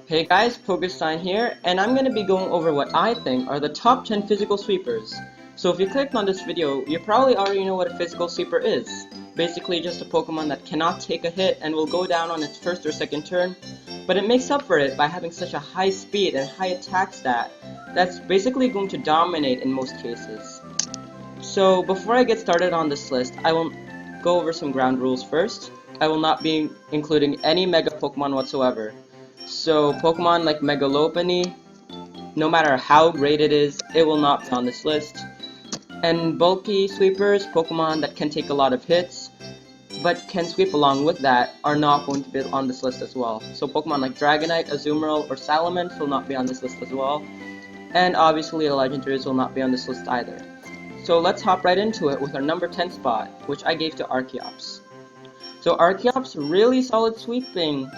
Hey guys, pokedex here, and I'm going to be going over what I think are the top 10 physical sweepers. So if you clicked on this video, you probably already know what a physical sweeper is. Basically just a Pokemon that cannot take a hit and will go down on its first or second turn, but it makes up for it by having such a high speed and high attack stat that's basically going to dominate in most cases. So before I get started on this list, I will go over some ground rules first. I will not be including any Mega Pokemon whatsoever. So Pokemon like Megalopony, no matter how great it is, it will not be on this list. And bulky sweepers, Pokemon that can take a lot of hits, but can sweep along with that, are not going to be on this list as well. So Pokemon like Dragonite, Azumarill, or Salamence will not be on this list as well. And obviously the legendaries will not be on this list either. So let's hop right into it with our number 10 spot, which I gave to Archeops. So Archeops, really solid sweeping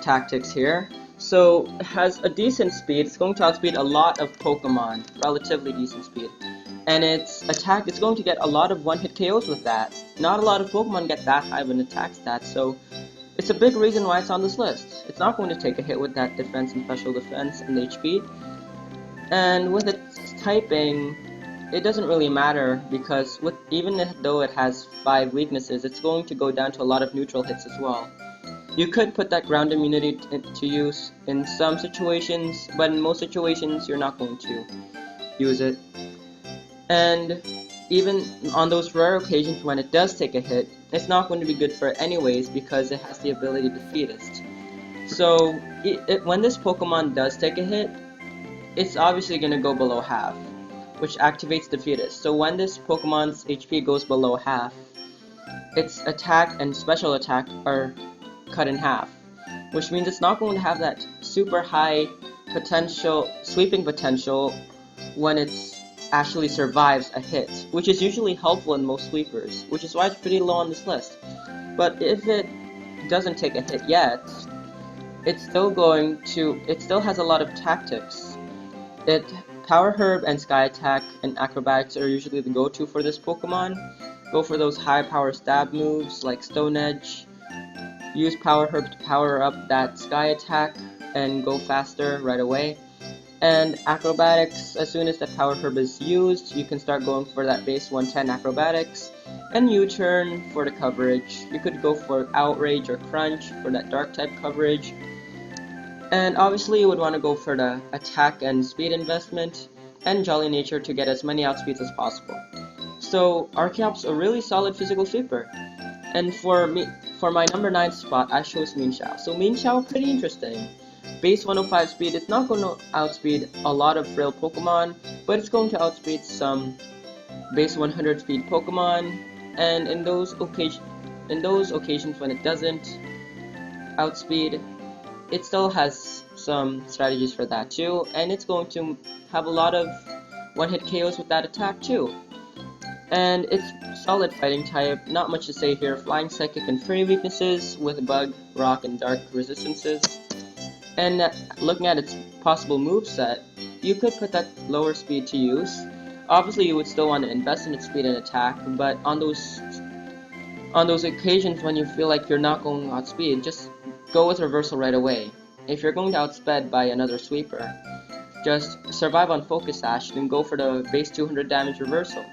tactics here. So it has a decent speed. It's going to outspeed a lot of Pokemon, relatively decent speed. And its attack is going to get a lot of one-hit KOs with that. Not a lot of Pokemon get that high of an attack stat, so it's a big reason why it's on this list. It's not going to take a hit with that defense and special defense and HP. And with its typing, it doesn't really matter because even though it has 5 weaknesses, it's going to go down to a lot of neutral hits as well. You could put that ground immunity to use in some situations, but in most situations you're not going to use it. And even on those rare occasions when it does take a hit, it's not going to be good for it anyways because it has the ability Defeatist. So when this Pokemon does take a hit, it's obviously going to go below half, which activates Defeatist. So when this Pokemon's HP goes below half, its attack and special attack are cut in half, which means it's not going to have that super high sweeping potential when it actually survives a hit, which is usually helpful in most sweepers, which is why it's pretty low on this list. But if it doesn't take a hit yet, it still has a lot of tactics. Power Herb and Sky Attack and Acrobatics are usually the go-to for this Pokemon. Go for those high power stab moves like Stone Edge. Use Power Herb to power up that Sky Attack and go faster right away. And Acrobatics, as soon as that Power Herb is used, you can start going for that base 110 Acrobatics. And U-turn for the coverage. You could go for Outrage or Crunch for that Dark type coverage. And obviously you would want to go for the attack and speed investment, and Jolly Nature to get as many outspeeds as possible. So Archeops, a really solid physical sweeper. And for my number 9 spot, I chose Mienshao. So Mienshao, pretty interesting. Base 105 speed, it's not going to outspeed a lot of frail Pokemon, but it's going to outspeed some base 100 speed Pokemon, and in those occasions when it doesn't outspeed, it still has some strategies for that too, and it's going to have a lot of one-hit KOs with that attack too. And it's solid fighting type, not much to say here. Flying, Psychic, and Fairy weaknesses with Bug, Rock, and Dark resistances. And looking at its possible moveset, you could put that lower speed to use. Obviously you would still want to invest in its speed and attack, but on those occasions when you feel like you're not going to outspeed, just go with Reversal right away. If you're going to outsped by another sweeper, just survive on Focus Sash, then go for the base 200 damage Reversal.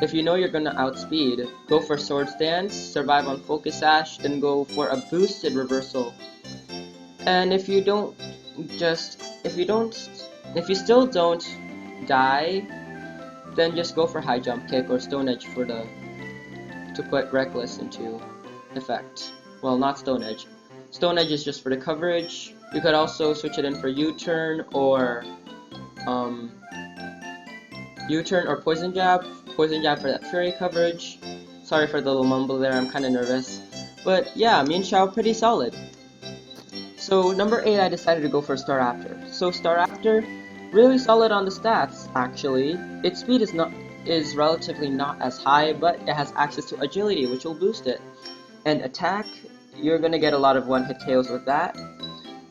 If you know you're going to outspeed, go for Swords Dance, survive on Focus Sash, then go for a boosted Reversal. And if you still don't die, then just go for High Jump Kick or Stone Edge to put Reckless into effect. Well, not Stone Edge. Stone Edge is just for the coverage. You could also switch it in for U-turn or Poison Jab. Poison Jab for that Fury coverage. Sorry for the little mumble there, I'm kinda nervous. But yeah, Mienshao, pretty solid. So number 8, I decided to go for Staraptor. So Staraptor, really solid on the stats actually. Its speed is relatively not as high, but it has access to agility, which will boost it. And attack, you're gonna get a lot of one-hit KOs with that.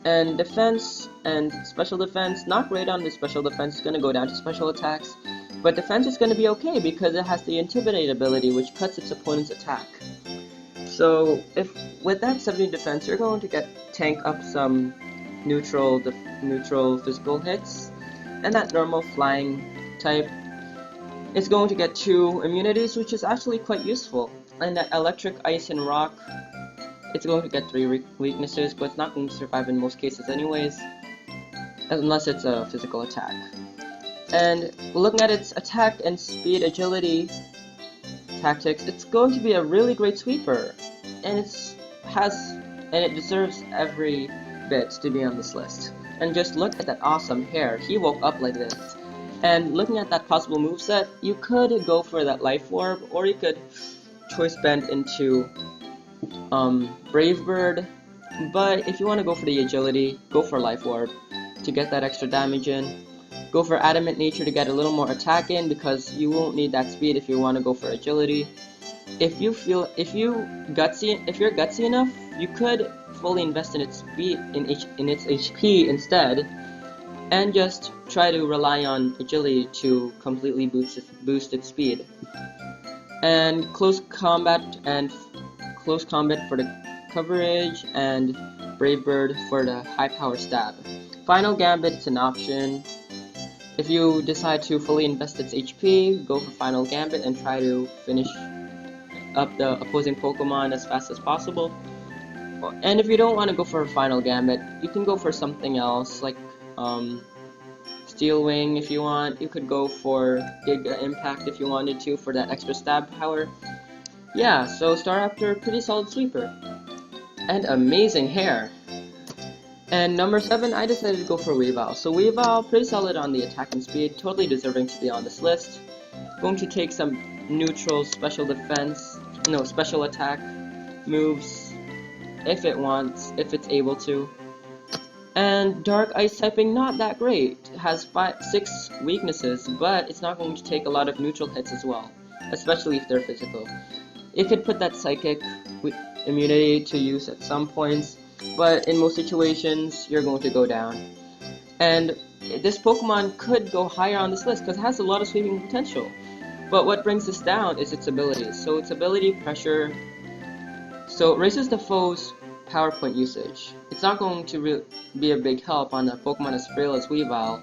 And defense and special defense, not great on the special defense, it's gonna go down to special attacks. But defense is gonna be okay because it has the Intimidate ability, which cuts its opponent's attack. So if with that 70 defense, you're going to tank up some neutral physical hits, and that normal flying type is going to get 2 immunities, which is actually quite useful. And that electric, ice, and rock, it's going to get 3 weaknesses, but it's not going to survive in most cases anyways, unless it's a physical attack. And looking at its attack and speed agility tactics, it's going to be a really great sweeper, and it deserves every bit to be on this list. And just look at that awesome hair. He woke up like this. And looking at that possible moveset, you could go for that Life Orb, or you could choice bend into Brave Bird. But if you want to go for the agility, go for Life Orb to get that extra damage in. Go for Adamant Nature to get a little more attack in, because you won't need that speed if you want to go for agility. If you're gutsy enough, you could fully invest in its speed, in its HP instead, and just try to rely on agility to completely boost its speed. And close combat for the coverage, and Brave Bird for the high power stab. Final Gambit is an option. If you decide to fully invest its HP, go for Final Gambit and try to finish up the opposing Pokemon as fast as possible. And if you don't want to go for a Final Gambit, you can go for something else, like Steel Wing if you want. You could go for Giga Impact if you wanted to for that extra stab power. Yeah, so Staraptor, pretty solid sweeper. And amazing hair. And number 7, I decided to go for Weavile. So Weavile, pretty solid on the attack and speed, totally deserving to be on this list. Going to take some neutral special attack moves if it's able to. And Dark Ice typing, not that great. It has 6 weaknesses, but it's not going to take a lot of neutral hits as well, especially if they're physical. It could put that Psychic immunity to use at some points, but in most situations, you're going to go down. And this Pokemon could go higher on this list because it has a lot of sweeping potential. But what brings this down is its abilities. So its ability pressure, so it raises the foe's power point usage. It's not going to be a big help on a Pokemon as frail as Weavile.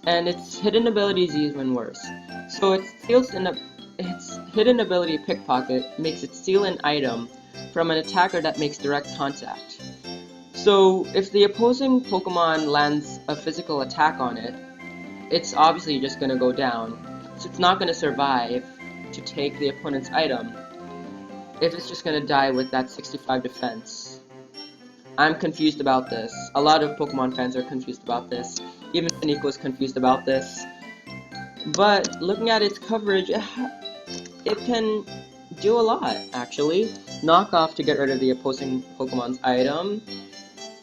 And its hidden ability is even worse. So its hidden ability Pickpocket makes it steal an item from an attacker that makes direct contact. So if the opposing Pokemon lands a physical attack on it, it's obviously just going to go down. So it's not going to survive to take the opponent's item if it's just going to die with that 65 defense. I'm confused about this. A lot of Pokemon fans are confused about this. Even Nico is confused about this. But looking at its coverage, it can do a lot, actually. Knock off to get rid of the opposing Pokemon's item,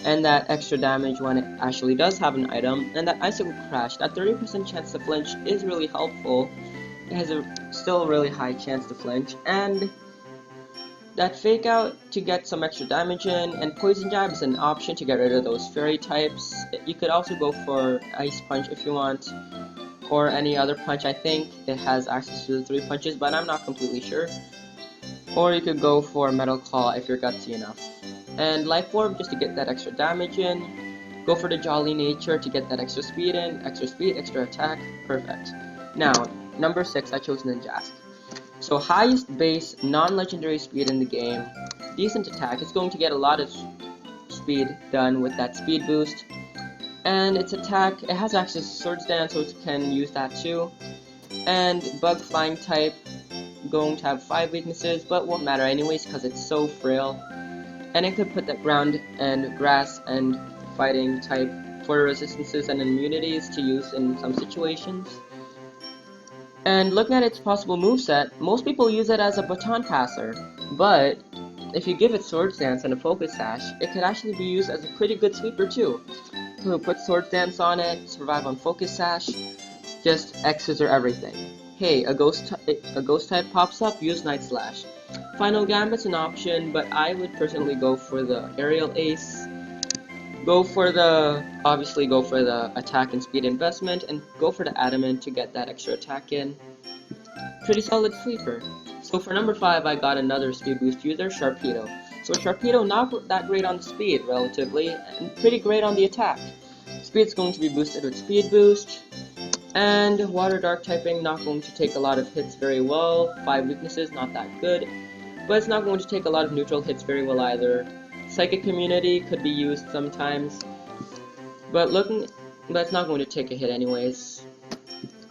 and that extra damage when it actually does have an item, and that Icicle Crash, that 30% chance to flinch is really helpful. It has still a really high chance to flinch, and that Fake Out to get some extra damage in, and Poison Jab is an option to get rid of those fairy types. You could also go for Ice Punch if you want, or any other punch. I think it has access to the 3 punches, but I'm not completely sure. Or you could go for Metal Claw if you're gutsy enough. And Life Orb just to get that extra damage in. Go for the Jolly Nature to get that extra speed in. Extra speed, extra attack. Perfect. Now, number 6, I chose Ninjask. So highest base, non-legendary speed in the game. Decent attack. It's going to get a lot of speed done with that speed boost. And its attack, it has access to Swords Dance, so it can use that too. And Bug Flying type, going to have 5 weaknesses, but won't matter anyways because it's so frail. And it could put that Ground and Grass and Fighting type for resistances and immunities to use in some situations. And looking at its possible moveset, most people use it as a baton passer, but if you give it Swords Dance and a Focus Sash, it could actually be used as a pretty good sweeper too. So put Swords Dance on it, survive on Focus Sash, just X's or everything. Hey, a ghost type pops up, use Night Slash. Final Gambit's an option, but I would personally go for the Aerial Ace. Obviously go for the attack and speed investment, and go for the Adamant to get that extra attack in. Pretty solid sweeper. So for number 5, I got another speed boost user, Sharpedo. So Sharpedo, not that great on the speed, relatively, and pretty great on the attack. Speed's going to be boosted with Speed Boost, and Water Dark typing, not going to take a lot of hits very well. 5 weaknesses, not that good, but it's not going to take a lot of neutral hits very well either. Psychic Immunity could be used sometimes, but it's not going to take a hit anyways.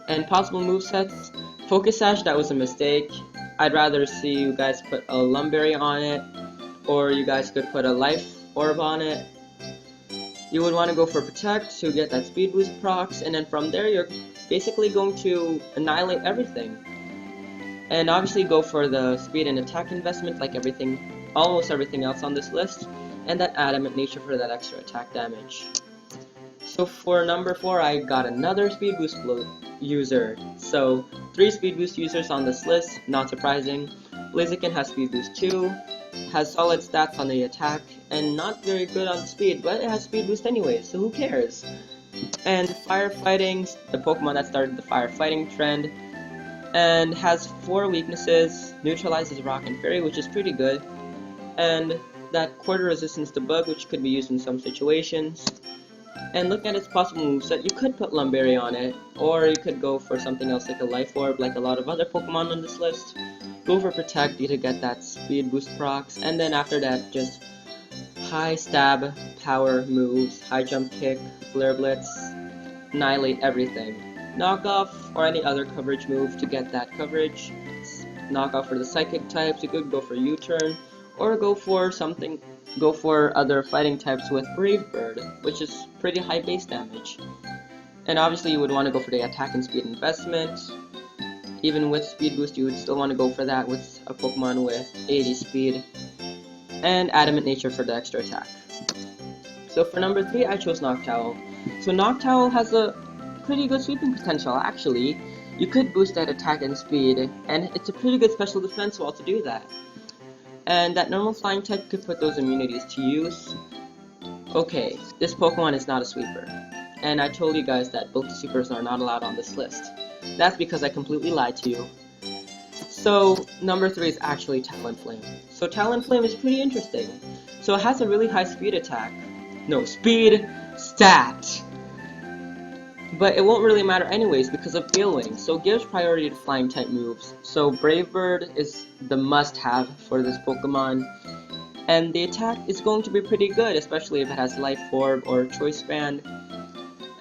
And possible movesets, Focus Sash, that was a mistake. I'd rather see you guys put a Lumberry on it, or you guys could put a Life Orb on it. You would want to go for Protect to get that speed boost procs, and then from there you're basically going to annihilate everything. And obviously go for the speed and attack investment like almost everything else on this list, and that Adamant Nature for that extra attack damage. So for number 4, I got another speed boost user. So 3 speed boost users on this list, not surprising. Blaziken has speed boost 2, has solid stats on the attack, and not very good on speed, but it has speed boost anyway, so who cares? And Firefighting, the Pokemon that started the firefighting trend, and has 4 weaknesses, neutralizes Rock and Fairy, which is pretty good, and that quarter resistance to Bug, which could be used in some situations. And looking at its possible moveset, you could put Lumberry on it, or you could go for something else like a Life Orb, like a lot of other Pokemon on this list. Go for Protect to get that speed boost procs, and then after that, just high stab, power moves, high jump kick, flare blitz, annihilate everything. Knock off or any other coverage move to get that coverage. Knock off for the psychic types, you could go for U-turn, or go for other fighting types with Brave Bird, which is pretty high base damage. And obviously you would want to go for the attack and speed investment. Even with speed boost, you would still want to go for that with a Pokemon with 80 speed. And Adamant Nature for the extra attack. So for number 3, I chose Noctowl. So Noctowl has a pretty good sweeping potential, actually. You could boost that attack and speed, and it's a pretty good special defense wall to do that. And that normal flying type could put those immunities to use. Okay, this Pokemon is not a sweeper. And I told you guys that bulky sweepers are not allowed on this list. That's because I completely lied to you. So, number 3 is actually Talonflame. So Talonflame is pretty interesting. So it has a really high speed attack. No, speed stat! But it won't really matter anyways because of Gale Wing, so it gives priority to flying type moves. So Brave Bird is the must-have for this Pokemon. And the attack is going to be pretty good, especially if it has Life Orb or Choice Band.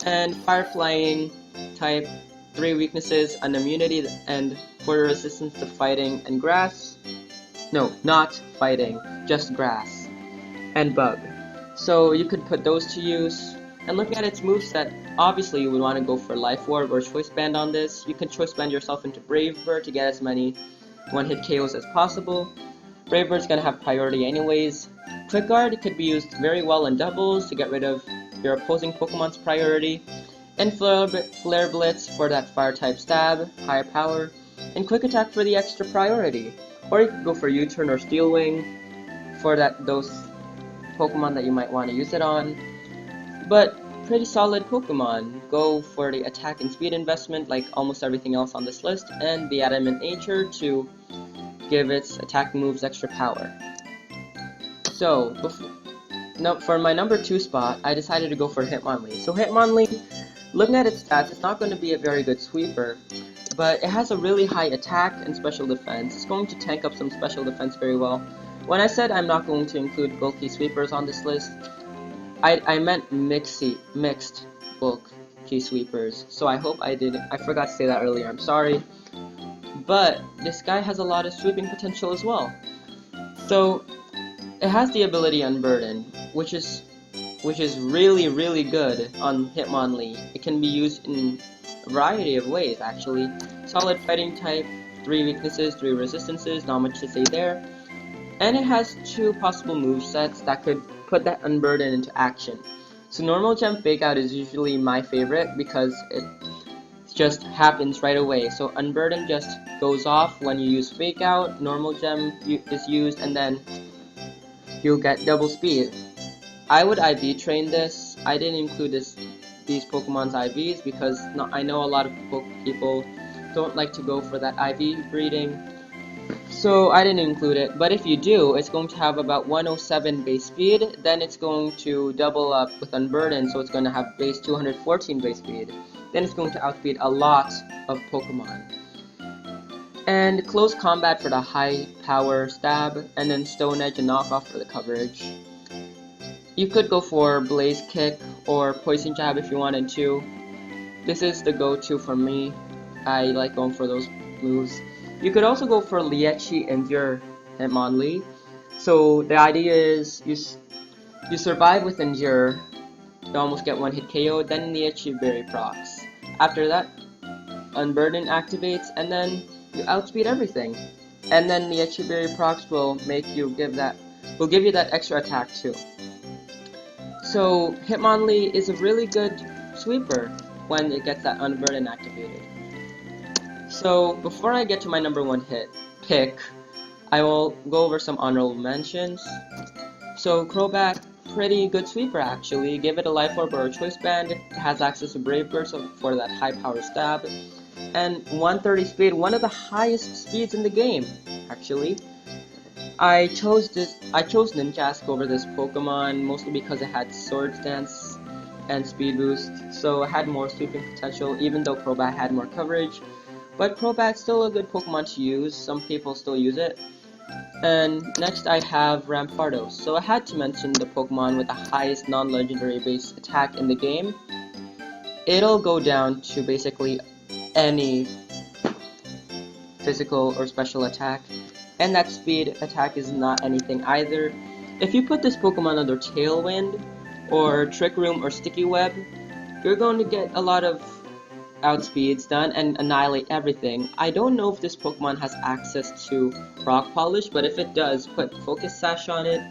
And Fire Flying type, 3 weaknesses, an immunity and quarter resistance to fighting and grass. No, not fighting, just grass. And Bug. So you could put those to use. And looking at its moveset, obviously you would want to go for Life Orb or Choice Band on this. You can Choice Band yourself into Brave Bird to get as many one-hit KOs as possible. Brave Bird's gonna have priority anyways. Quick Guard could be used very well in doubles to get rid of your opposing Pokemon's priority. And Flare Blitz for that Fire-type stab, higher power. And Quick Attack for the extra priority. Or you could go for U-turn or Steel Wing for those Pokemon that you might want to use it on. But pretty solid Pokemon. Go for the attack and speed investment like almost everything else on this list, and the Adamant Nature to give its attack moves extra power. So, for my number 2 spot, I decided to go for Hitmonlee. So Hitmonlee, looking at its stats, it's not going to be a very good sweeper, but it has a really high attack and special defense. It's going to tank up some special defense very well. When I said I'm not going to include bulky sweepers on this list, I meant mixed bulky sweepers. So I hope I forgot to say that earlier, I'm sorry. But this guy has a lot of sweeping potential as well. So it has the ability Unburden, which is really, really good on Hitmonlee. It can be used in a variety of ways, actually. Solid fighting type, 3 weaknesses, 3 resistances, not much to say there. And it has 2 possible movesets that could put that Unburden into action. So normal gem fake out is usually my favorite because it just happens right away. So Unburden just goes off when you use fake out, normal gem is used, and then you'll get double speed. I would IV train this. I didn't include these Pokemon's IVs because I know a lot of people don't like to go for that IV breeding. So I didn't include it, but if you do, it's going to have about 107 base speed, then it's going to double up with Unburden, so it's going to have base 214 base speed. Then it's going to outspeed a lot of Pokemon. And close combat for the high power stab, and then Stone Edge and knockoff for the coverage. You could go for Blaze Kick or Poison Jab if you wanted to. This is the go-to for me. I like going for those moves. You could also go for Liechi and your Hitmonlee. So the idea is you survive with Endure, you almost get one hit KO, then Liechi Berry procs. After that, Unburden activates, and then you outspeed everything. And then Liechi Berry procs will make you give you that extra attack too. So Hitmonlee is a really good sweeper when it gets that Unburden activated. So before I get to my number one pick, I will go over some honorable mentions. So Crobat, pretty good sweeper actually. Give it a Life Orb or a Choice Band. It has access to Brave Bird for that high power stab. And 130 speed, one of the highest speeds in the game, actually. I chose Ninjask over this Pokemon mostly because it had Swords Dance and Speed Boost, so it had more sweeping potential even though Crobat had more coverage. But Crobat's still a good Pokemon to use, some people still use it. And next I have Rampardos, so I had to mention the Pokemon with the highest non-legendary base attack in the game. It'll go down to basically any physical or special attack. And that speed attack is not anything either. If you put this Pokemon under Tailwind, or Trick Room, or Sticky Web, you're going to get a lot of outspeeds done and annihilate everything. I don't know if this Pokemon has access to Rock Polish, but if it does, put Focus Sash on it,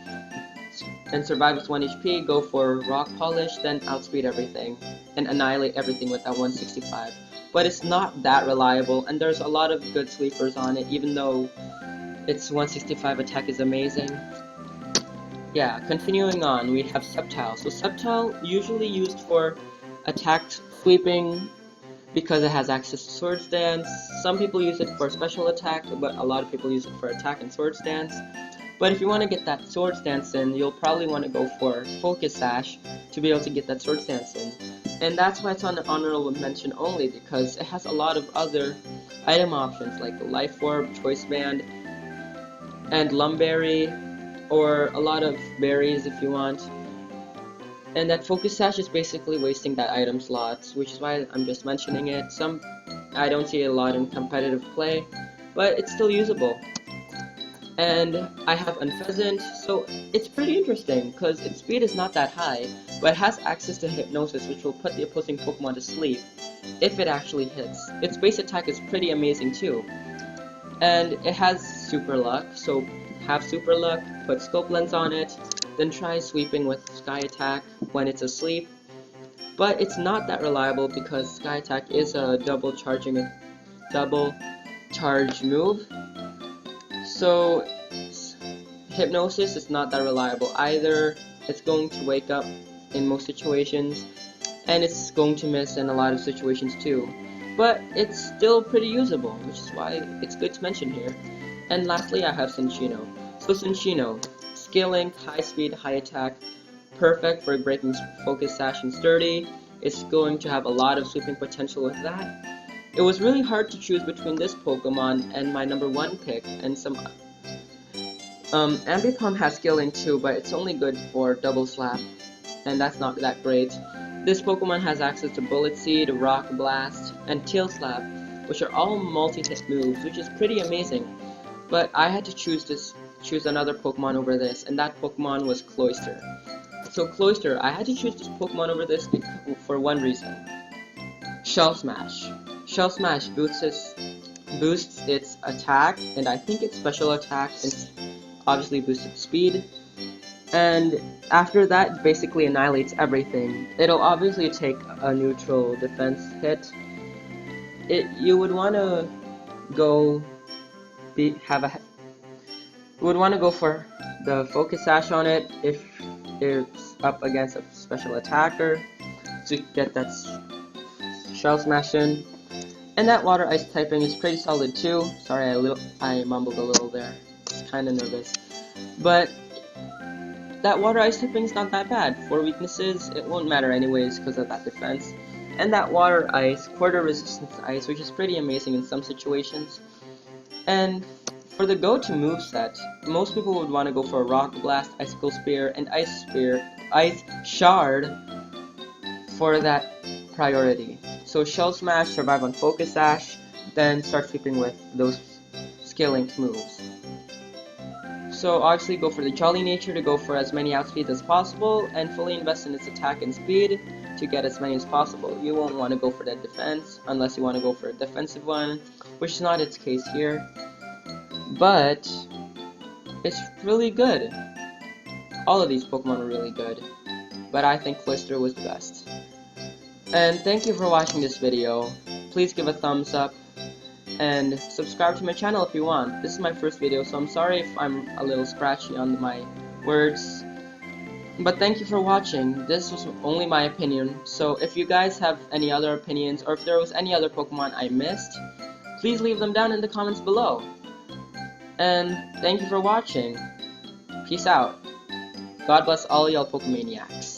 and survive with 1 HP, go for Rock Polish, then outspeed everything, and annihilate everything with that 165. But it's not that reliable, and there's a lot of good sweepers on it, even though its 165 attack is amazing. Yeah, continuing on, we have Sceptile. So Sceptile, usually used for attack sweeping because it has access to Swords Dance. Some people use it for special attack, but a lot of people use it for attack and Swords Dance. But if you want to get that Swords Dance in, you'll probably want to go for Focus Sash to be able to get that Swords Dance in. And that's why it's on the honorable mention only, because it has a lot of other item options like the Life Orb, Choice Band, and Lumberry, or a lot of berries if you want. And that Focus Sash is basically wasting that item slot, which is why I'm just mentioning it. I don't see it a lot in competitive play, but it's still usable. And I have Unpheasant, so it's pretty interesting, because its speed is not that high, but it has access to Hypnosis, which will put the opposing Pokemon to sleep, if it actually hits. Its base attack is pretty amazing too. And it has Super Luck, so have Super Luck, put Scope Lens on it, then try sweeping with Sky Attack when it's asleep. But it's not that reliable because Sky Attack is a double charge move. So Hypnosis is not that reliable either. It's going to wake up in most situations, and it's going to miss in a lot of situations too. But it's still pretty usable, which is why it's good to mention here. And lastly, I have Cinccino. So Cinccino, scaling, high speed, high attack, perfect for breaking Focus Sash and Sturdy. It's going to have a lot of sweeping potential with that. It was really hard to choose between this Pokemon and my number one pick, and some Ambipom has scaling too, but it's only good for Double Slap, and that's not that great. This Pokemon has access to Bullet Seed, Rock Blast, and Tail Slap, which are all multi-hit moves, which is pretty amazing. But I had to choose another Pokemon over this, and that Pokemon was Cloyster. So Cloyster, I had to choose this Pokemon over this for one reason. Shell Smash. Shell Smash boosts its attack, and I think its special attack, and obviously boosts its speed. And after that, basically annihilates everything. It'll obviously take a neutral defense hit. You would want to go for the Focus Sash on it if it's up against a special attacker to get that Shell Smash in. And that water ice typing is pretty solid too. Sorry, I mumbled a little there. Just kinda nervous. But that water ice typing is not that bad. For weaknesses, it won't matter anyways because of that defense. And that water ice, quarter resistance ice, which is pretty amazing in some situations. And for the go-to moveset, most people would want to go for a Rock Blast, Icicle Spear, and Ice Shard for that priority. So Shell Smash, survive on Focus Sash, then start sweeping with those skill-linked moves. So obviously go for the Jolly Nature to go for as many outspeeds as possible, and fully invest in its attack and speed to get as many as possible. You won't want to go for that defense unless you want to go for a defensive one, which is not its case here. But it's really good. All of these Pokemon are really good, but I think Cloyster was the best. And thank you for watching this video. Please give a thumbs up and subscribe to my channel if you want. This is my first video, so I'm sorry if I'm a little scratchy on my words. But thank you for watching. This was only my opinion, so if you guys have any other opinions, or if there was any other Pokemon I missed, please leave them down in the comments below. And thank you for watching. Peace out. God bless all y'all Pokemaniacs.